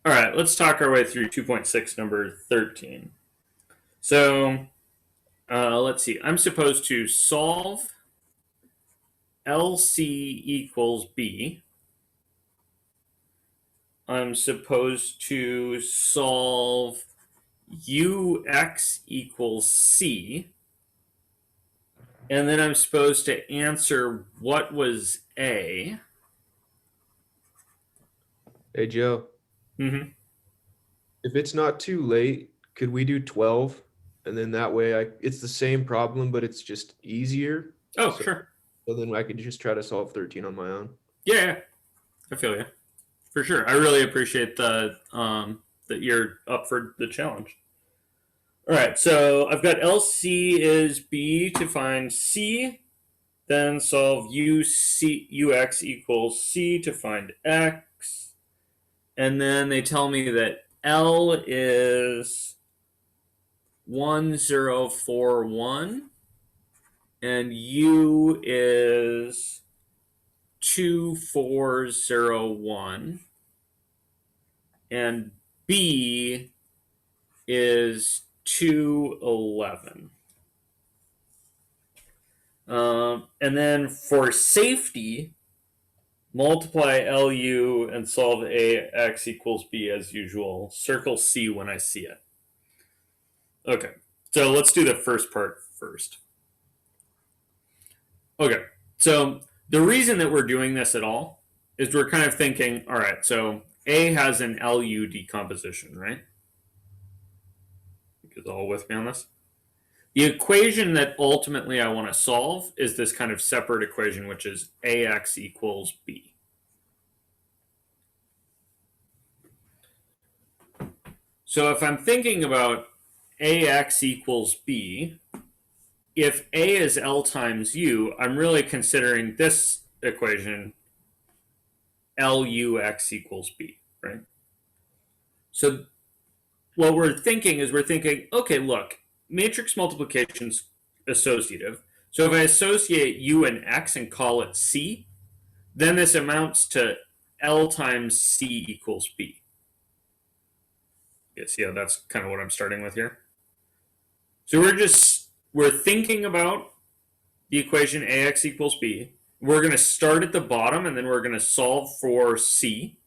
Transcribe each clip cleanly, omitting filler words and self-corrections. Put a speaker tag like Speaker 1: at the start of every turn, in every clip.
Speaker 1: All right, let's talk our way through 2.6, number 13. So let's see. I'm supposed to solve LC equals B. I'm supposed to solve UX equals C. And then I'm supposed to answer what was A.
Speaker 2: Hey, Joe,
Speaker 1: Mm-hmm.
Speaker 2: if it's not too late, could we do 12? And then that way it's the same problem, but it's just easier.
Speaker 1: Oh,
Speaker 2: So,
Speaker 1: sure.
Speaker 2: so then I could just try to solve 13 on my own.
Speaker 1: Yeah, I feel you. For sure. I really appreciate that you're up for the challenge. All right, so I've got LC is B to find C, then solve UX equals C to find X, and then they tell me that L is 1041 and U is 2401 and B is 211. And then for safety, multiply LU and solve AX equals B as usual. Circle C when I see it. Okay, so let's do the first part first. Okay, so the reason that we're doing this at all is we're kind of thinking, all right, so A has an LU decomposition, right? You guys all with me on this? The equation that ultimately I want to solve is this kind of separate equation, which is AX equals B. So if I'm thinking about AX equals B, if A is L times U, I'm really considering this equation LUX equals B, right? So what we're thinking is okay, look, matrix multiplication's associative. So if I associate U and X and call it C, then this amounts to L times C equals B. Yeah, see how that's kind of what I'm starting with here? So we're thinking about the equation AX equals B. We're going to start at the bottom and then we're going to solve for C.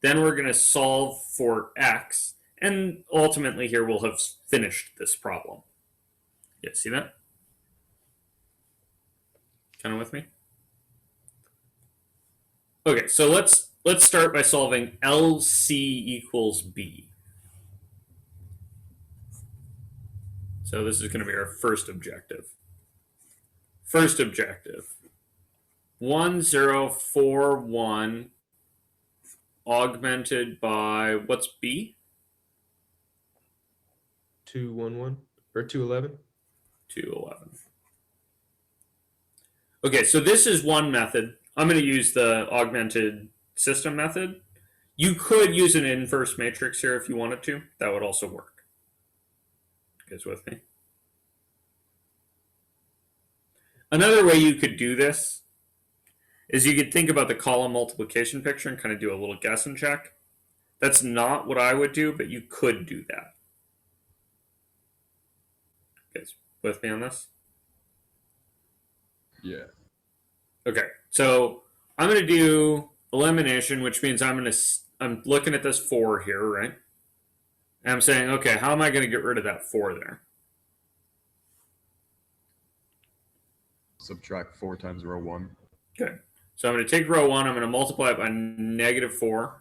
Speaker 1: Then we're going to solve for X. And ultimately here we'll have finished this problem. Yeah, see that? Kind of with me? Okay, so let's start by solving LC equals B. So this is going to be our first objective. First objective, 1041 augmented by, what's B?
Speaker 2: 211 or 211?
Speaker 1: 211. Okay, so this is one method. I'm going to use the augmented system method. You could use an inverse matrix here if you wanted to. That would also work. You guys with me? Another way you could do this is you could think about the column multiplication picture and kind of do a little guess and check. That's not what I would do, but you could do that. You guys with me on this?
Speaker 3: Yeah.
Speaker 1: Okay, so I'm going to do elimination, which means I'm looking at this 4 here, right? And I'm saying, okay, how am I going to get rid of that 4 there?
Speaker 3: Subtract 4 times row 1.
Speaker 1: Good. So I'm going to take row 1, I'm going to multiply it by -4.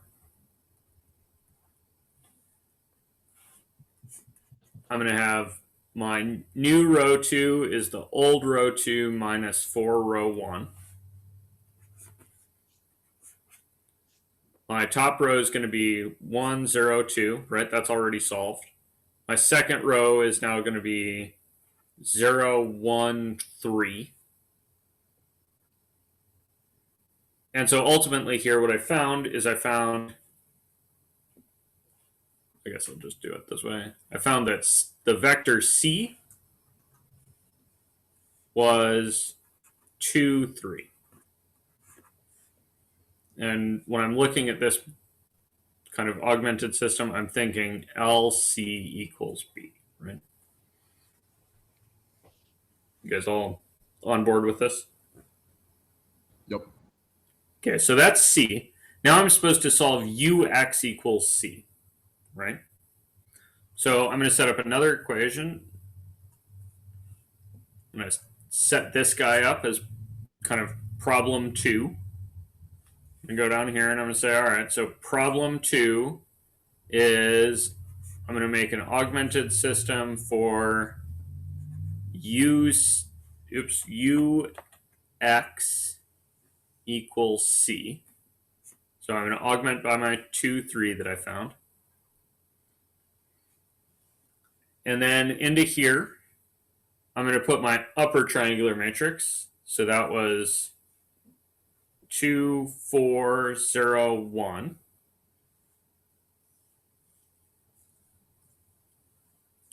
Speaker 1: I'm going to have my new row 2 is the old row 2 minus 4 row 1. My top row is going to be 1, 0, 2, right? That's already solved. My second row is now going to be 0, 1, 3. And so ultimately here what I found is I guess I'll just do it this way. I found that the vector C was 2, 3. And when I'm looking at this kind of augmented system, I'm thinking LC equals B, right? You guys all on board with this?
Speaker 3: Yep.
Speaker 1: Okay, so that's C. Now I'm supposed to solve UX equals C, right? So I'm going to set up another equation. I'm going to set this guy up as kind of problem 2. And go down here and I'm going to say, all right, so problem 2 is I'm going to make an augmented system for UX equals C. So I'm going to augment by my 2, 3 that I found. And then into here, I'm going to put my upper triangular matrix. So that was 2, 4, 0, 1.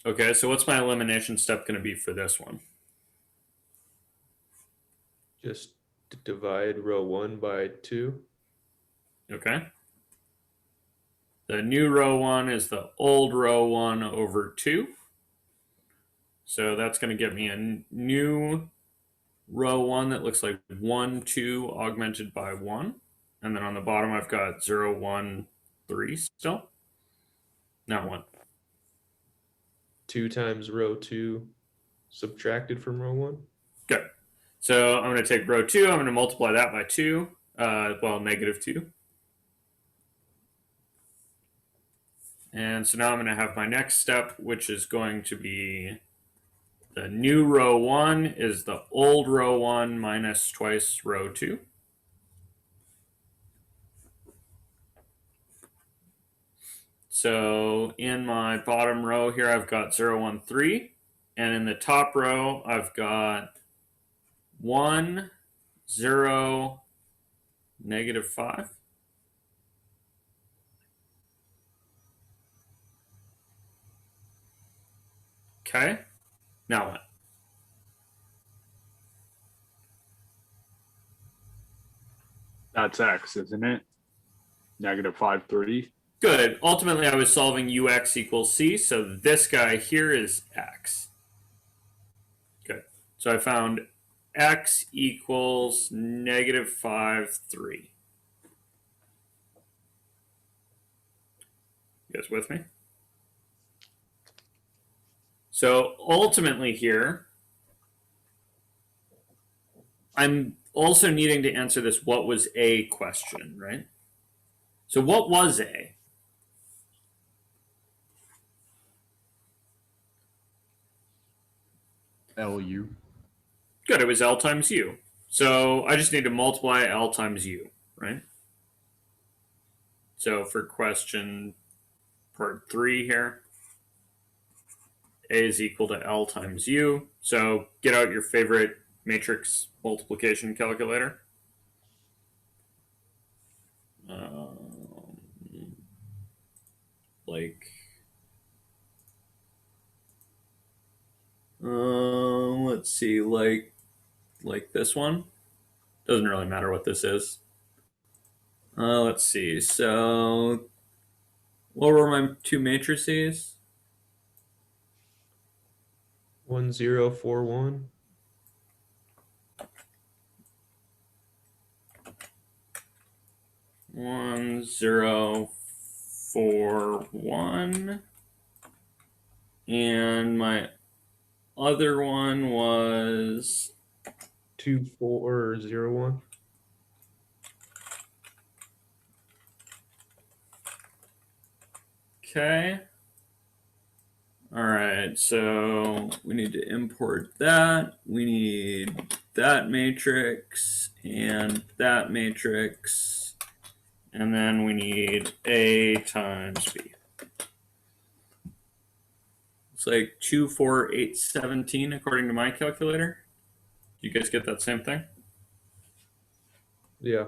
Speaker 1: Okay, so what's my elimination step going to be for this one?
Speaker 2: Just divide row 1 by 2.
Speaker 1: Okay. The new row 1 is the old row 1 over 2. So that's going to give me a new row 1 that looks like 1, 2 augmented by 1. And then on the bottom, I've got 0, 1, 3 still. Now 1.
Speaker 2: 2 times row 2 subtracted from row 1.
Speaker 1: Good. So I'm going to take row 2. I'm going to multiply that by 2. Negative 2. And so now I'm going to have my next step, which is going to be the new row 1 is the old row 1 minus twice row 2. So in my bottom row here, I've got 0, 1, 3. And in the top row, I've got 1, 0, negative 5. Okay. Now what?
Speaker 3: That's X, isn't it? Negative 5, 3.
Speaker 1: Good. Ultimately, I was solving UX equals C, so this guy here is X. Good. So I found X equals negative 5, 3. You guys with me? So ultimately here, I'm also needing to answer this what was A question, right? So what was A?
Speaker 3: LU.
Speaker 1: Good, it was L times U. So I just need to multiply L times U, right? So for question part 3 here, A is equal to L times U. So get out your favorite matrix multiplication calculator. Let's see, like this one. Doesn't really matter what this is. Let's see. So what were my 2 matrices?
Speaker 2: 1, 0, 4, 1.
Speaker 1: 1, 0, 4, 1. And my other one was
Speaker 2: 2, 4, 0, 1.
Speaker 1: okay. All right, so we need to import that. We need that matrix and that matrix. And then we need A times B. It's like 2, 4, 8, 17 according to my calculator. Do you guys get that same thing?
Speaker 2: Yeah.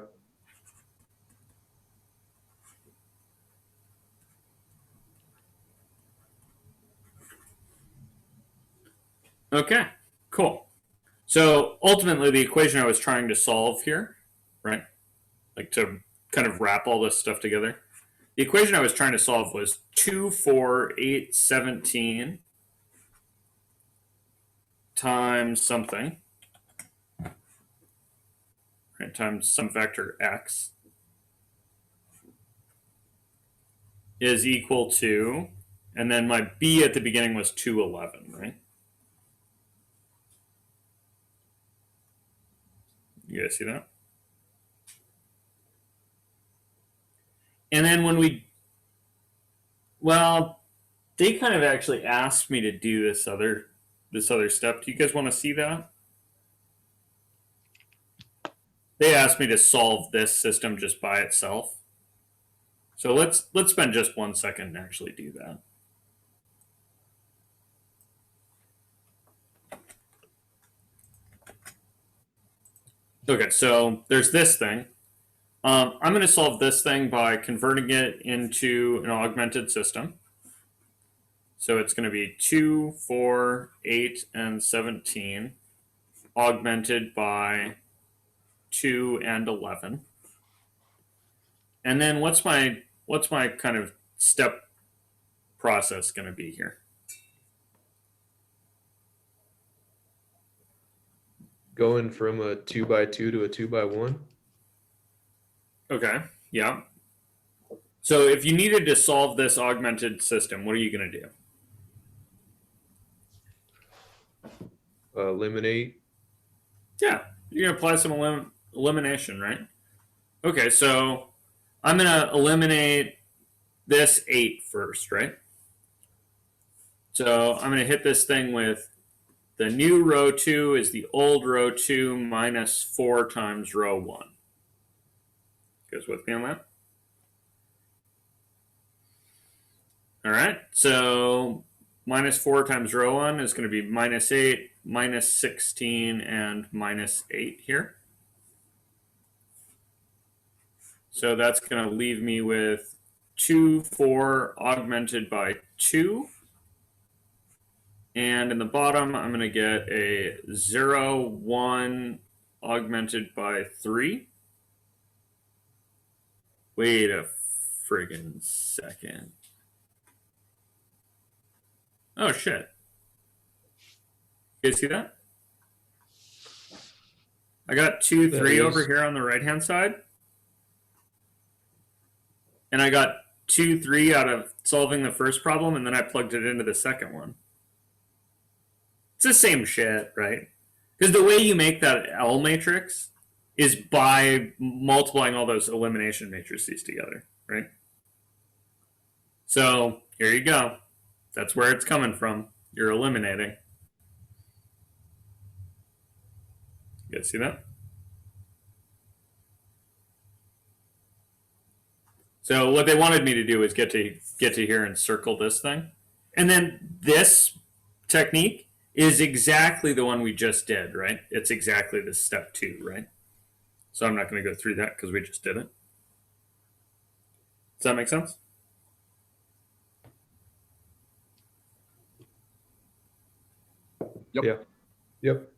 Speaker 1: Okay, cool. So ultimately, the equation I was trying to solve here, right? Like to kind of wrap all this stuff together, the equation I was trying to solve was 2, 4, 8, 17 times something, right, times some vector x is equal to, and then my b at the beginning was 211, right? You guys see that? And then when well, they kind of actually asked me to do this other step. Do you guys want to see that? They asked me to solve this system just by itself. So let's spend just 1 second and actually do that. Okay, so there's this thing. I'm going to solve this thing by converting it into an augmented system. So it's going to be 2, 4, 8, and 17 augmented by 2 and 11. And then what's my kind of step process going to be here?
Speaker 2: Going from a 2x2 to a 2x1.
Speaker 1: Okay, yeah. So if you needed to solve this augmented system, what are you going to do?
Speaker 2: Eliminate.
Speaker 1: Yeah, you're going to apply some elimination, right? Okay, so I'm going to eliminate this 8 first, right? So I'm going to hit this thing with the new row 2 is the old row 2 minus 4 times row 1. You guys with me on that? All right, so minus 4 times row 1 is going to be minus 8, minus 16, and minus 8 here. So that's going to leave me with 2, 4 augmented by 2. And in the bottom, I'm going to get a 0, 1 augmented by 3. Wait a friggin' second. Oh, shit. You guys see that? I got 2, 3 over here on the right-hand side. And I got 2, 3 out of solving the first problem, and then I plugged it into the second one. It's the same shit, right? Because the way you make that L matrix is by multiplying all those elimination matrices together, right? So here you go. That's where it's coming from. You're eliminating. You guys see that? So what they wanted me to do is get to here and circle this thing. And then this technique is exactly the one we just did, right? It's exactly this step 2, right? So I'm not going to go through that because we just did it. Does that make sense?
Speaker 3: Yep.
Speaker 2: Yeah. Yep.